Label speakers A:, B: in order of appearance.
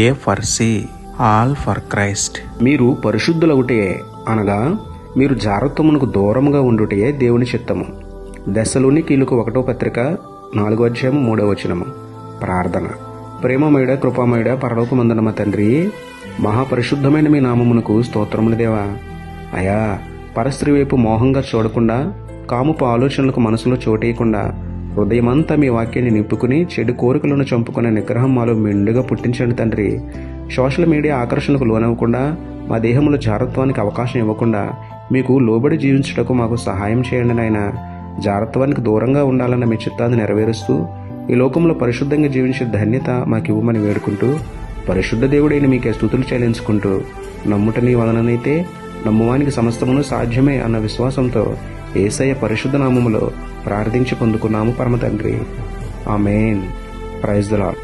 A: A for C, all for Christ.
B: మీరు పరిశుద్ధులవుటే అనగా మీరు జారత్వమునకు దూరముగా ఉండుటయే దేవుని చిత్తము. దెస్సలోనికీయులకు 1వ పత్రిక 4వ అధ్యాయం 3వ వచనము. ప్రార్థన. ప్రేమమయుడ, కృపామయుడ, పరలోకమందున్న మా తండ్రి, మహాపరిశుద్ధమైన మీ నామమునకు స్తోత్రములు దేవా. అయా, పరస్త్రీ వైపు మోహంగా చూడకుండా, కాముపు ఆలోచనలకు మనసులో చోటేయకుండా, హృదయమంతా మీ వాక్యాన్ని నింపుకుని చెడు కోరికలను చంపుకునే నిగ్రహం మాలో మెండుగా పుట్టించండి తండ్రి. సోషల్ మీడియా ఆకర్షణకు లోనవ్వకుండా, మా దేహంలో జారత్వానికి అవకాశం ఇవ్వకుండా, మీకు లోబడి జీవించుటకు మాకు సహాయం చేయండి నాయన. జారత్వానికి దూరంగా ఉండాలన్న మీ చిత్తాన్ని నెరవేరుస్తూ ఈ లోకంలో పరిశుద్ధంగా జీవించే ధన్యత మాకు ఇవ్వమని వేడుకుంటూ, పరిశుద్ధ దేవుడైన మీకే స్తుతులు చెల్లించుకుంటూ, నమ్ముట నీ వలననైతే నమ్మువానికి సమస్తమును సాధ్యమే అన్న విశ్వాసంతో యేసయ్య పరిశుద్ధ నామములో ప్రార్థించి పొందుకున్నాము పరమ తండ్రి. ఆమేన్. Praise the lord.